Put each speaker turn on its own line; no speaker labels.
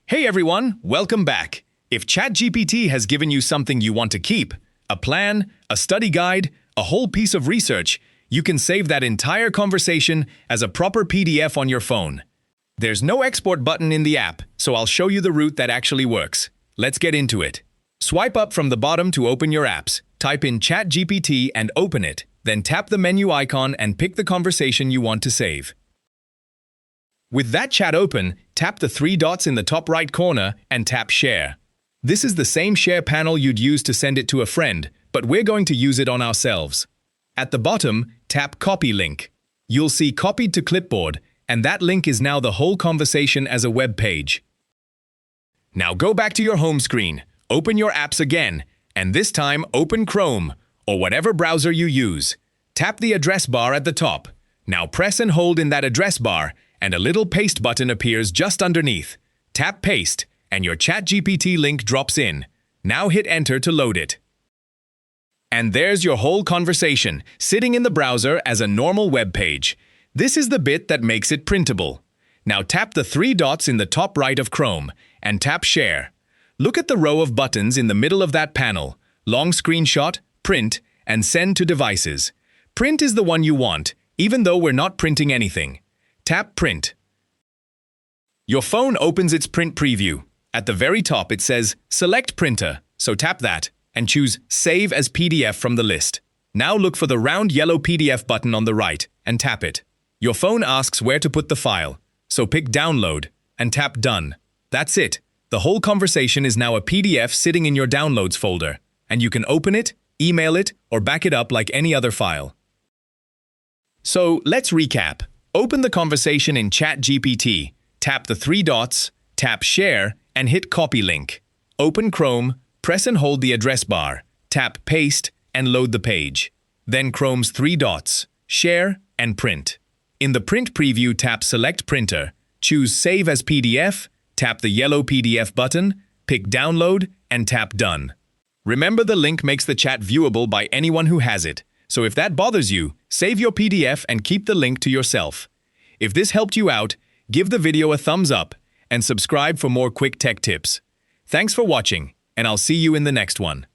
Hey everyone, welcome back. If ChatGPT has given you something you want to keep, a plan, a study guide, a whole piece of research, you can save that entire conversation as a proper PDF on your phone. There's no export button in the app, so I'll show you the route that actually works. Let's get into it. Swipe up from the bottom to open your apps, type in ChatGPT and open it, then tap the menu icon and pick the conversation you want to save. With that chat open, tap the three dots in the top right corner and tap Share. This is the same share panel you'd use to send it to a friend, but we're going to use it on ourselves. At the bottom, tap Copy Link. You'll see Copied to Clipboard, and that link is now the whole conversation as a web page. Now go back to your home screen, open your apps again, and this time open Chrome, or whatever browser you use. Tap the address bar at the top. Now press and hold in that address bar, and a little paste button appears just underneath. Tap Paste, and your ChatGPT link drops in. Now hit Enter to load it. And there's your whole conversation, sitting in the browser as a normal web page. This is the bit that makes it printable. Now tap the three dots in the top right of Chrome, and tap Share. Look at the row of buttons in the middle of that panel: Long Screenshot, Print, and Send to Devices. Print is the one you want, even though we're not printing anything. Tap Print. Your phone opens its print preview. At the very top it says Select Printer, so tap that and choose Save as PDF from the list. Now look for the round yellow PDF button on the right and tap it. Your phone asks where to put the file, so pick Download and tap Done. That's it. The whole conversation is now a PDF sitting in your Downloads folder, and you can open it, email it, or back it up like any other file. So let's recap. Open the conversation in ChatGPT, tap the three dots, tap Share, and hit Copy Link. Open Chrome, press and hold the address bar, tap Paste, and load the page. Then Chrome's three dots, Share, and Print. In the print preview, tap Select Printer, choose Save as PDF, tap the yellow PDF button, pick Download, and tap Done. Remember, the link makes the chat viewable by anyone who has it. So if that bothers you, save your PDF and keep the link to yourself. If this helped you out, give the video a thumbs up and subscribe for more quick tech tips. Thanks for watching, and I'll see you in the next one.